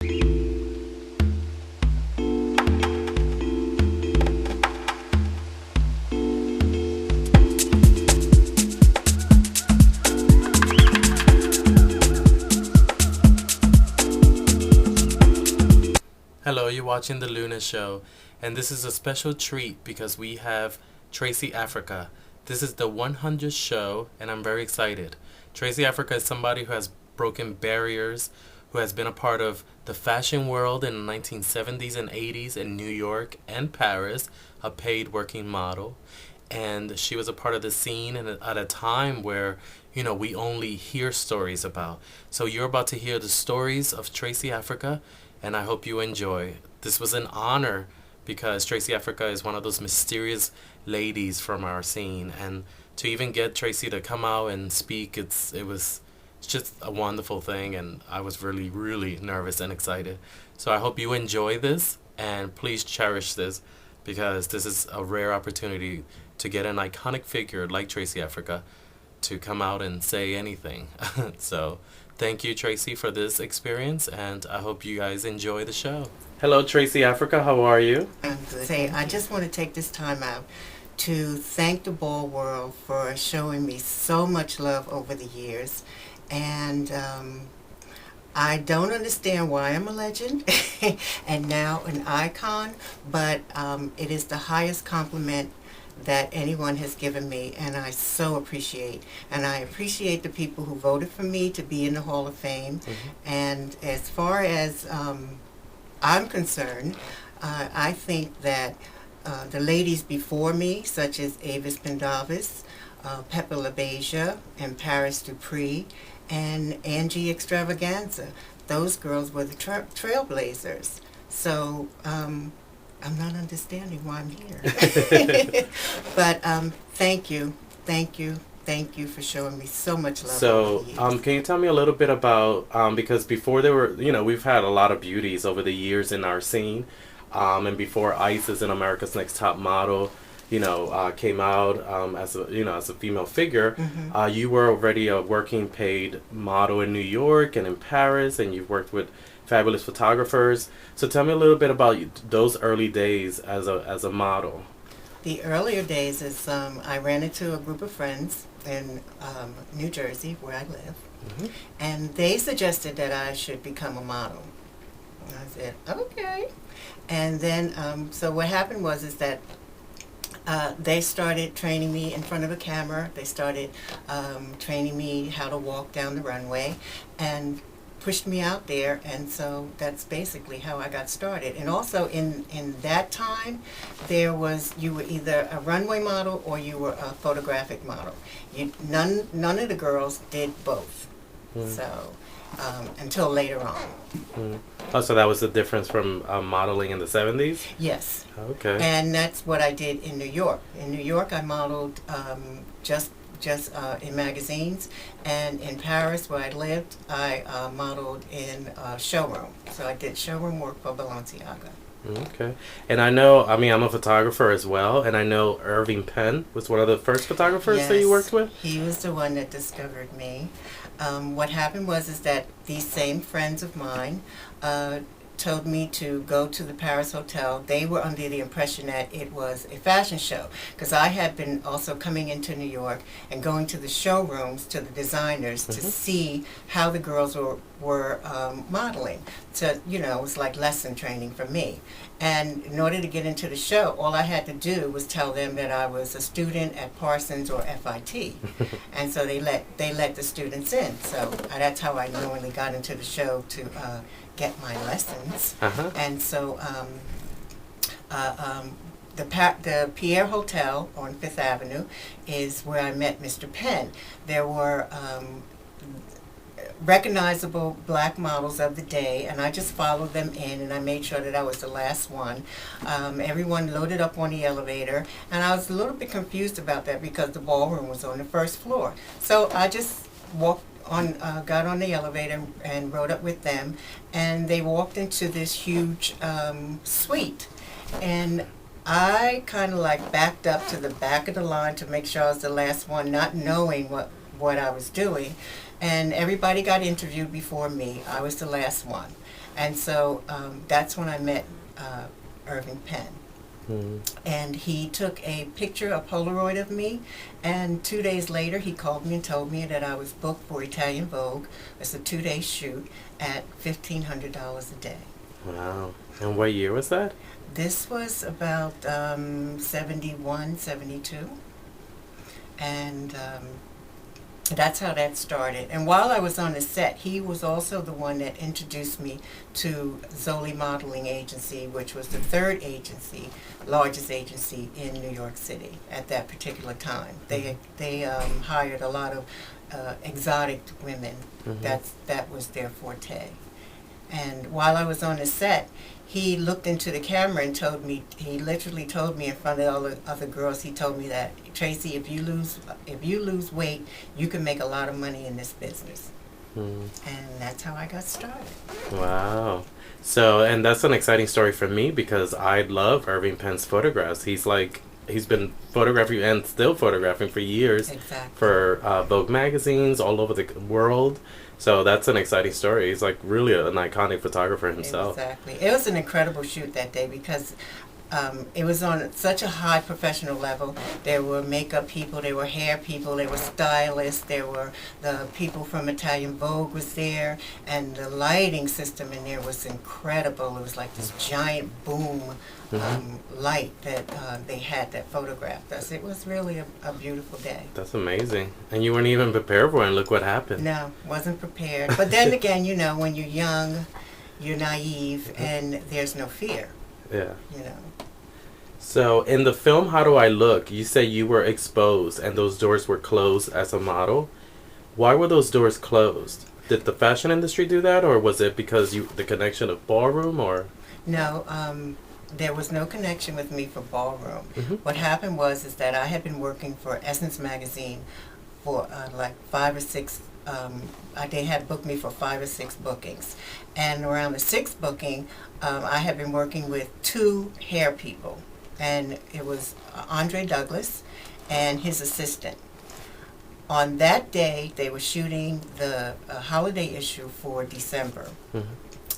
Hello, you're watching The Luna Show, and this is a special treat because we have Tracy Africa. This is the 100th show, and I'm very excited. Tracy Africa is somebody who has broken barriers, who has been a part of the fashion world in the 1970s and 80s in New York and Paris, a paid working model. And she was a part of the scene and at a time where, we only hear stories about. So you're about to hear the stories of Tracy Africa, and I hope you enjoy. This was an honor because Tracy Africa is one of those mysterious ladies from our scene, and to even get Tracy to come out and speak, it's just a wonderful thing, and I was really, really nervous and excited. So I hope you enjoy this, and please cherish this because this is a rare opportunity to get an iconic figure like Tracy Africa to come out and say anything. So thank you, Tracy, for this experience, and I hope you guys enjoy the show. Hello, Tracy Africa. How are you? I'm good. I just want to take this time out to thank the ball world for showing me so much love over the years. And I don't understand why I'm a legend and now an icon, but it is the highest compliment that anyone has given me, and I so appreciate. And I appreciate the people who voted for me to be in the Hall of Fame. And as far as I'm concerned, I think that the ladies before me, such as Avis Pendavis, Pepper LaBeija, and Paris Dupree, and Angie Extravaganza, those girls were the trailblazers. So I'm not understanding why I'm here. But thank you for showing me so much love. So, can you tell me a little bit about, because before there were, we've had a lot of beauties over the years in our scene, and before Isis and America's Next Top Model, came out as a female figure, you were already a working paid model in New York and in Paris, and you've worked with fabulous photographers. So tell me a little bit about those early days as a model. The earlier days is I ran into a group of friends in New Jersey, where I live, and they suggested that I should become a model. And I said, okay. And then, so what happened was that they started training me in front of a camera. They started training me how to walk down the runway, and pushed me out there, and so that's basically how I got started. And also in that time, you were either a runway model or you were a photographic model. None of the girls did both. So until later on. Oh, so that was the difference from modeling in the 70s? Yes. Okay. And that's what I did in New York. In New York, I modeled just in magazines, and in Paris, where I lived, I modeled in showroom. So I did showroom work for Balenciaga. Okay. And I know, I'm a photographer as well, and I know Irving Penn was one of the first photographers that you worked with? He was the one that discovered me. What happened was that these same friends of mine told me to go to the Paris Hotel. They were under the impression that it was a fashion show, because I had been also coming into New York and going to the showrooms, to the designers, to see how the girls were modeling. So, it was like lesson training for me. And in order to get into the show, all I had to do was tell them that I was a student at Parsons or FIT. And so they let the students in. So that's how I normally got into the show, to get my lessons. And so the Pierre Hotel on Fifth Avenue is where I met Mr. Penn. There were recognizable black models of the day, and I just followed them in, and I made sure that I was the last one. Everyone loaded up on the elevator, and I was a little bit confused about that because the ballroom was on the first floor. So I just got on the elevator and rode up with them, and they walked into this huge suite, and I kind of like backed up to the back of the line to make sure I was the last one, not knowing what I was doing. And everybody got interviewed before me. I was the last one. And so that's when I met Irving Penn. Mm. And he took a picture, a Polaroid of me, and 2 days later he called me and told me that I was booked for Italian Vogue. It's a 2-day shoot at $1,500 a day. Wow. And what year was that? This was about 71, 72. And that's how that started. And while I was on the set, he was also the one that introduced me to Zoli Modeling Agency, which was the third agency, largest agency in New York City at that particular time. They hired a lot of exotic women. That was their forte. And while I was on the set, he looked into the camera and told me, he literally told me in front of all the other girls, he told me that, Tracy, if you lose weight, you can make a lot of money in this business. And that's how I got started. Wow. So, and that's an exciting story for me because I love Irving Penn's photographs. He's been photographing and still photographing for years. Exactly. For Vogue magazines all over the world. So that's an exciting story. He's like really an iconic photographer himself. Exactly. It was an incredible shoot that day because it was on such a high professional level. There were makeup people, there were hair people, there were stylists, there were the people from Italian Vogue was there, and the lighting system in there was incredible. It was like this giant boom light that they had that photographed us. It was really a beautiful day. That's amazing. And you weren't even prepared for it, and look what happened. No, wasn't prepared. But then again, you know, when you're young, you're naive, and there's no fear. Yeah. You know. So in the film How Do I Look, you say you were exposed and those doors were closed as a model. Why were those doors closed? Did the fashion industry do that, or was it because the connection of ballroom, or? No, there was no connection with me for ballroom. What happened is that I had been working for Essence magazine for like 5 or 6. They had booked me for 5 or 6 bookings, and around the 6th booking, I had been working with 2 hair people, and it was Andre Douglas and his assistant. On that day, they were shooting the holiday issue for December.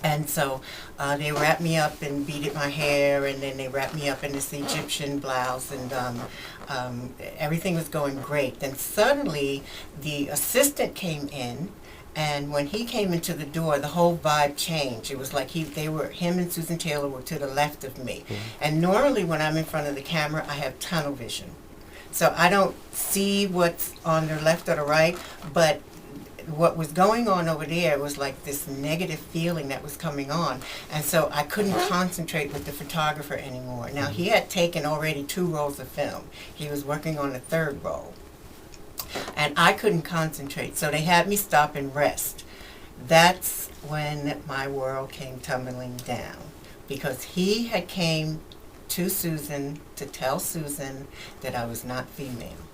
And so they wrapped me up and beaded my hair, and then they wrapped me up in this Egyptian blouse, and everything was going great. Then suddenly the assistant came in, and when he came into the door, the whole vibe changed. It was like him and Susan Taylor were to the left of me. And normally when I'm in front of the camera, I have tunnel vision. So I don't see what's on the left or the right, but what was going on over there was like this negative feeling that was coming on, and so I couldn't concentrate with the photographer anymore. Now, he had taken already 2 rolls of film. He was working on a 3rd roll, and I couldn't concentrate, so they had me stop and rest. That's when my world came tumbling down, because he had came to Susan to tell Susan that I was not female.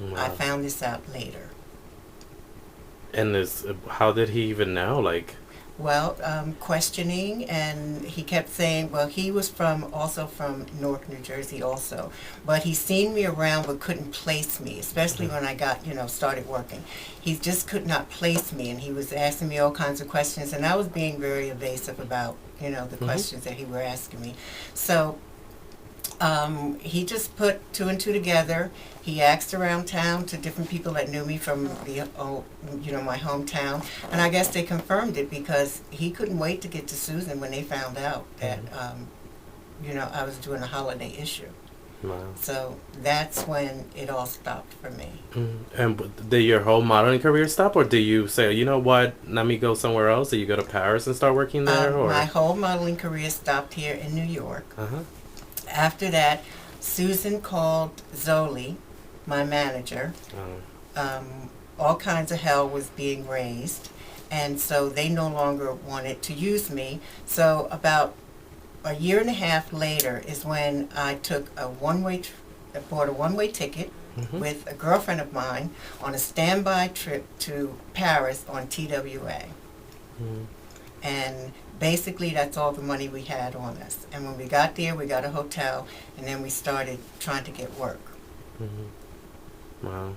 Wow. I found this out later. And how did he even know? Like, Well, questioning, and he kept saying, well, he was also from Newark, New Jersey also, but he seen me around but couldn't place me, especially when I got, started working. He just could not place me, and he was asking me all kinds of questions, and I was being very evasive about, the questions that he were asking me. So he just put 2 and 2 together. He asked around town to different people that knew me from my hometown, and I guess they confirmed it because he couldn't wait to get to Susan when they found out that I was doing a holiday issue. wow. So that's when it all stopped for me. And did your whole modeling career stop, or did you say, you know what, let me go somewhere else? Did you go to Paris and start working there? Or? My whole modeling career stopped here in New York. After that, Susan called Zoli, my manager. All kinds of hell was being raised, and so they no longer wanted to use me. So about a year and a half later is when I took bought a one-way ticket with a girlfriend of mine on a standby trip to Paris on TWA. And basically that's all the money we had on us. And when we got there, we got a hotel, and then we started trying to get work. Wow.